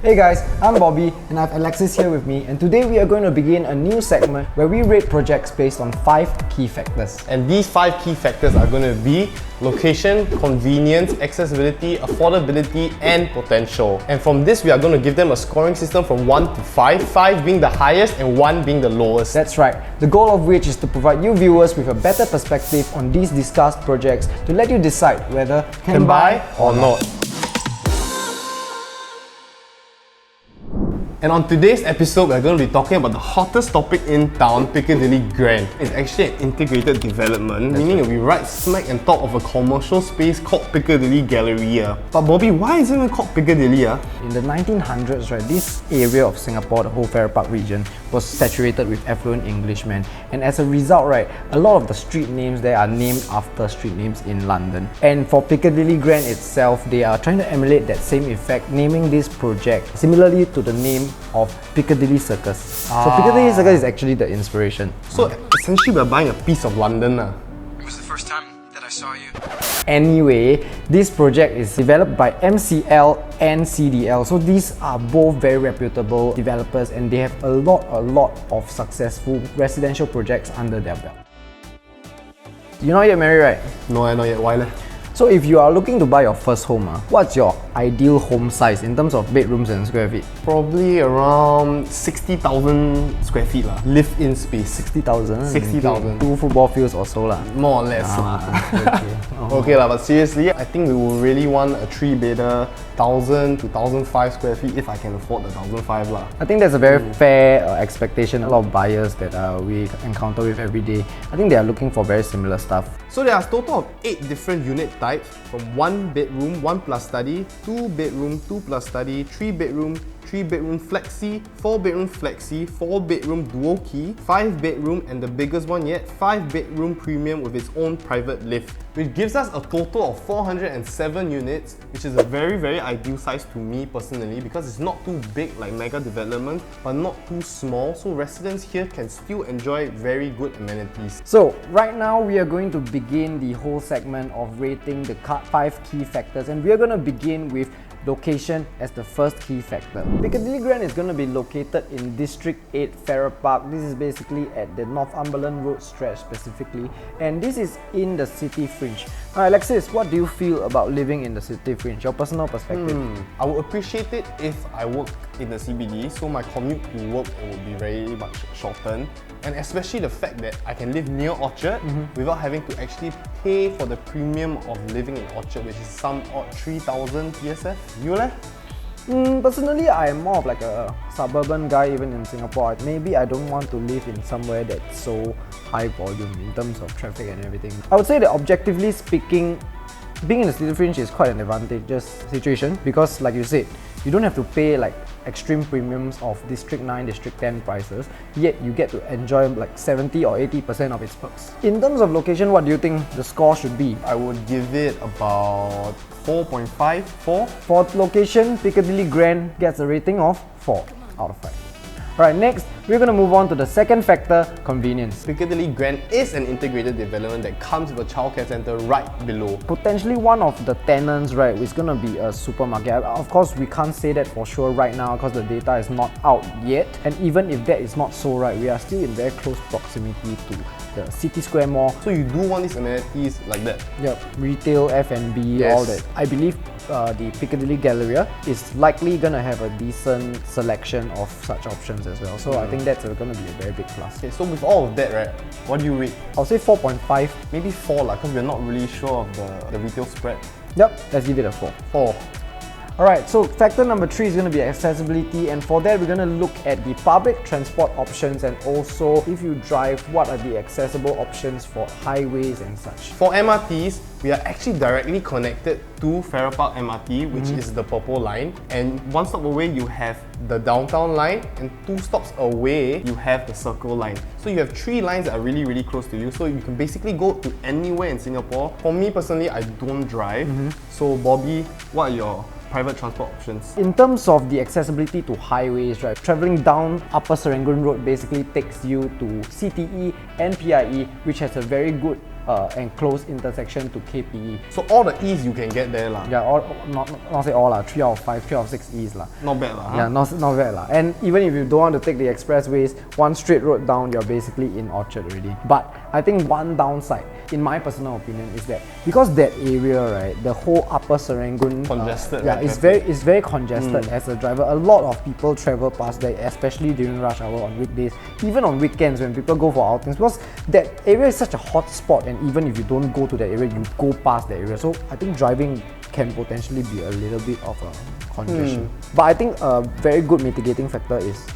Hey guys, I'm Bobby and I have Alexis here with me, and today we are going to begin a new segment where we rate projects based on 5 key factors. And these 5 key factors are going to be location, convenience, accessibility, affordability, and potential. And from this, we are going to give them a scoring system from 1 to 5, 5 being the highest and 1 being the lowest. That's right, the goal of which is to provide you viewers with a better perspective on these discussed projects to let you decide whether Can buy or not. And on today's episode, we're going to be talking about the hottest topic in town, Piccadilly Grand. It's actually an integrated development, meaning it'll be right smack on top of a commercial space called Piccadilly Galleria. But Bobby, why is it even called Piccadilly? In the 1900s, right, this area of Singapore, the whole Farrer Park region, was saturated with affluent Englishmen. And as a result, right, a lot of the street names there are named after street names in London. And for Piccadilly Grand itself, they are trying to emulate that same effect, naming this project similarly to the name of Piccadilly Circus. So Piccadilly Circus is actually the inspiration. So essentially we're buying a piece of London. It was the first time that I saw you. Anyway, this project is developed by MCL and CDL. So these are both very reputable developers and they have a lot of successful residential projects under their belt. You're not yet married, right? No, not yet. Why? So if you are looking to buy your first home, what's your ideal home size in terms of bedrooms and square feet? Probably around 60,000 square feet. Live-in space. 60,000? 60,000. 2 football fields or so. More or less. Okay, but seriously, I think we will really want a 3-bedder, 1,000 to 1,005 square feet if I can afford the 1,005. I think that's a very fair expectation. A lot of buyers that we encounter with every day, I think they are looking for very similar stuff. So there are a total of 8 different unit types, from 1 bedroom, 1 plus study, 2 bedroom, 2 plus study, 3 bedroom, 3 bedroom flexi, 4 bedroom flexi, 4 bedroom dual key, 5 bedroom, and the biggest one yet, 5 bedroom premium with its own private lift, which gives us a total of 407 units, which is a very ideal size to me personally, because it's not too big like mega developments, but not too small, so residents here can still enjoy very good amenities. So right now we are going to begin the whole segment of rating the 5 key factors, and we are going to begin with location as the first key factor. Piccadilly Grand is going to be located in District 8 Farrer Park. This is basically at the Northumberland Road stretch specifically, and this is in the city fringe. Alexis, what do you feel about living in the city fringe? Your personal perspective? I would appreciate it if I work in the CBD, so my commute to work would be very much shortened, and especially the fact that I can live near Orchard without having to actually pay for the premium of living in Orchard, which is some odd 3,000 PSF. You leh? Personally, I am more of like a suburban guy even in Singapore. Maybe I don't want to live in somewhere that's so high volume in terms of traffic and everything. I would say that objectively speaking, being in the city fringe is quite an advantageous situation because, like you said, you don't have to pay like extreme premiums of District 9, District 10 prices, yet you get to enjoy like 70 or 80% of its perks. In terms of location, what do you think the score should be? I would give it about 4.5, 4. For location, Piccadilly Grand gets a rating of 4 out of 5. Alright, next, we're going to move on to the second factor, convenience. Piccadilly Grand is an integrated development that comes with a childcare centre right below. Potentially one of the tenants, right, is going to be a supermarket. Of course, we can't say that for sure right now because the data is not out yet. And even if that is not so, right, we are still in very close proximity to the City Square Mall. So you do want these amenities like that? Yep, retail, F&B, yes. all that. I believe the Piccadilly Galleria is likely going to have a decent selection of such options as well. So I think that's going to be a very big plus. Okay, so with all of that, right, what do you rate? I'll say 4.5. Maybe 4 because we're not really sure of the retail spread. Yep, let's give it a 4. 4. Alright, so factor number 3 is going to be accessibility, and for that we're going to look at the public transport options and also if you drive, what are the accessible options for highways and such. For MRTs, we are actually directly connected to Farrer Park MRT, which is the purple line, and 1 stop away you have the downtown line, and 2 stops away you have the circle line. So you have 3 lines that are really close to you, so you can basically go to anywhere in Singapore. For me personally, I don't drive, so Bobby, what are your private transport options? In terms of the accessibility to highways, right, traveling down Upper Serangoon Road basically takes you to CTE and PIE, which has a very good enclosed intersection to KPE. So all the E's you can get there lah. Yeah, not say all lah, 3 out of 5, 3 out of 6 E's lah. Not bad lah. Yeah, not bad lah. And even if you don't want to take the expressways, one straight road down, you're basically in Orchard already. But I think one downside, in my personal opinion, is that because that area, right, the whole upper Serangoon, Congested, yeah, right, it's very congested as a driver. A lot of people travel past there, especially during rush hour on weekdays, even on weekends when people go for outings, because that area is such a hot spot, and even if you don't go to that area, you go past that area. So I think driving can potentially be a little bit of a congestion. But I think a very good mitigating factor is,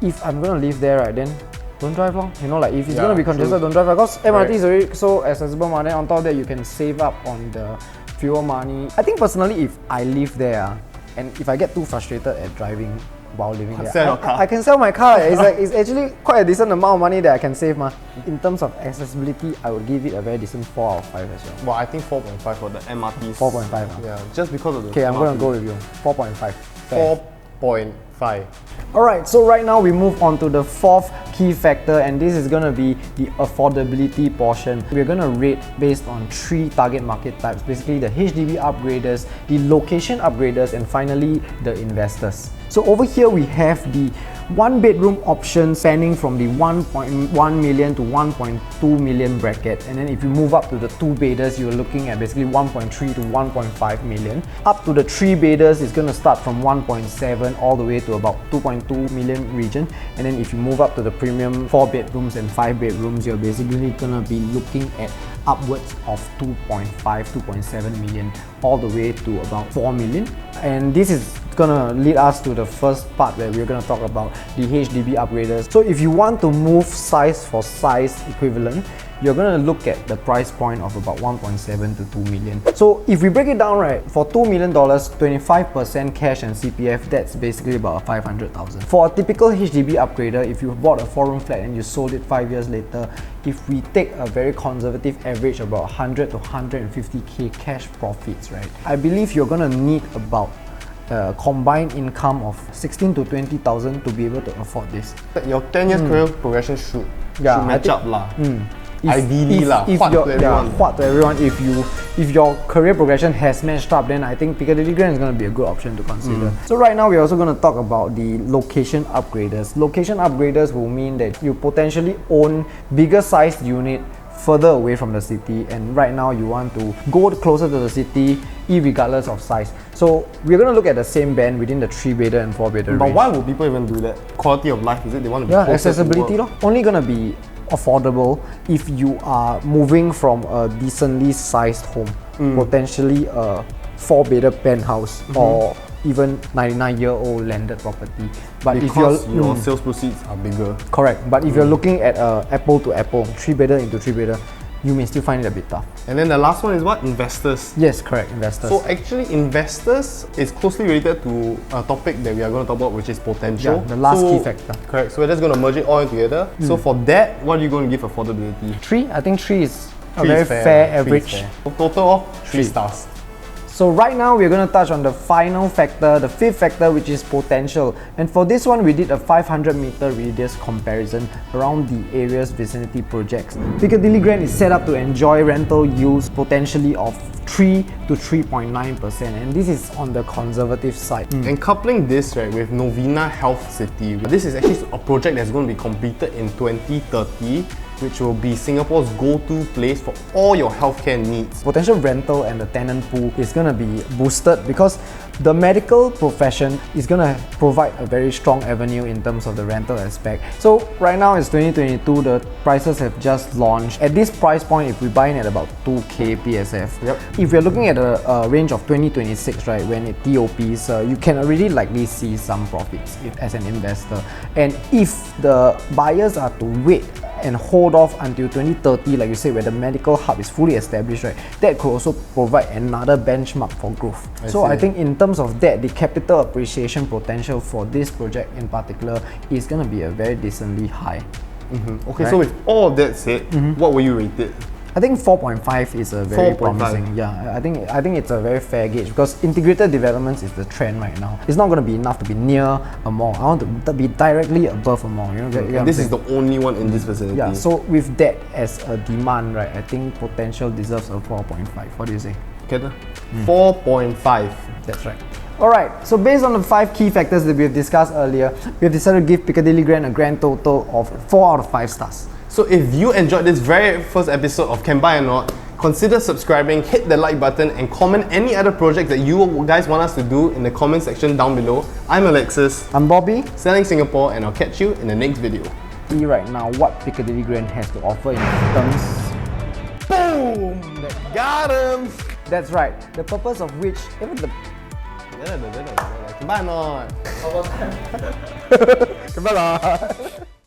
if I'm gonna live there, right, then don't drive long. You know, like if it's gonna be congested, don't drive. Because MRT is already so accessible, and then on top of that, you can save up on the fuel money. I think personally, if I live there, and if I get too frustrated at driving while living there, Sell your car. I can sell my car. It's actually quite a decent amount of money that I can save, ma. In terms of accessibility, I would give it a very decent 4 out of 5 as well. Well, I think 4.5 for the MRTs. 4.5. Yeah, just because of the. Okay, I'm gonna MRT. go with you. 4.5. Fair. 4.5. Alright, so right now we move on to the fourth key factor, and this is going to be the affordability portion. We're going to rate based on 3 target market types, basically the HDB upgraders, the location upgraders, and finally the investors. So over here we have the 1 bedroom option spanning from the 1.1 million to 1.2 million bracket, and then if you move up to the 2 bedders, you're looking at basically 1.3 to 1.5 million. Up to the 3 bedders is going to start from 1.7 all the way to about 2.2 million region, and then if you move up to the premium 4 bedrooms and 5 bedrooms, you're basically going to be looking at upwards of 2.5, 2.7 million all the way to about 4 million. And this is gonna lead us to the first part where we're gonna talk about the HDB upgraders. So if you want to move size for size equivalent, you're gonna look at the price point of about 1.7 to 2 million. So if we break it down, right, for $2 million, 25% cash and CPF, that's basically about 500,000. For a typical HDB upgrader, if you bought a 4-room flat and you sold it 5 years later, if we take a very conservative average about 100 to 150k cash profits, right, I believe you're gonna need about combined income of 16 to 20,000 to be able to afford this. Your 10 years career progression should match up lah. Ideally lah, what to everyone. What to everyone. If your career progression has matched up, then I think Piccadilly Grand is going to be a good option to consider. So right now we're also going to talk about the location upgraders. Location upgraders will mean that you potentially own bigger sized unit further away from the city, and right now you want to go closer to the city irregardless of size. So we're going to look at the same band within the 3-bedder and 4-bedder But range. why would people even do that? Quality of life, is it? They want to be closer accessibility to work. lor. Only gonna be affordable if you are moving from a decently sized home, potentially a 4-bedder penthouse or even 99-year-old landed property. But Because if you're your sales proceeds are bigger. correct, but if you're looking at apple to apple, 3-bedder into 3-bedder, you may still find it a bit tough. And then the last one is what? Investors. Yes, correct, investors. So actually, investors is closely related to a topic that we are going to talk about, which is potential. Yeah, the last key factor. Correct. So we're just going to merge it all in together. So for that, what are you going to give affordability? 3, I think 3 is a 3 very is fair Three is average. fair. So total of 3 stars. So right now we're going to touch on the final factor, the 5th factor, which is potential. And for this one, we did a 500-meter radius comparison around the area's vicinity projects. Piccadilly Grand is set up to enjoy rental yields potentially of 3 to 3.9%, and this is on the conservative side. And coupling this, right, with Novena Health City, this is actually a project that's going to be completed in 2030, which will be Singapore's go-to place for all your healthcare needs. Potential rental and the tenant pool is going to be boosted because the medical profession is going to provide a very strong avenue in terms of the rental aspect. So right now it's 2022, the prices have just launched. At this price point, if we buy in at about 2k PSF, if you're looking at a range of 2026, right, when it TOPs, you can already likely see some profits as an investor. And if the buyers are to wait and hold off until 2030, like you say, where the medical hub is fully established, right, that could also provide another benchmark for growth. I think in terms of that, the capital appreciation potential for this project in particular is going to be a very decently high. Okay, so with all of that said, what will you rate it? I think 4.5 is a very 4.5. promising. Yeah, I think it's a very fair gauge because integrated developments is the trend right now. It's not going to be enough to be near a mall. I want to be directly above a mall. You know, get what I'm This is saying? the only one in this vicinity. Yeah. So with that as a demand, right, I think potential deserves a 4.5. What do you say? Okay, 4.5. That's right. Alright, so based on the 5 key factors that we have discussed earlier, we have decided to give Piccadilly Grand a grand total of 4 out of 5 stars. So if you enjoyed this very first episode of Can Buy or Not, consider subscribing, hit the like button, and comment any other projects that you guys want us to do in the comment section down below. I'm Alexis, I'm Bobby. selling Singapore, and I'll catch you in the next video. See right now what Piccadilly Grand has to offer in terms. Boom! Got him! That's right. The purpose of which even the Can buy or not? Come on.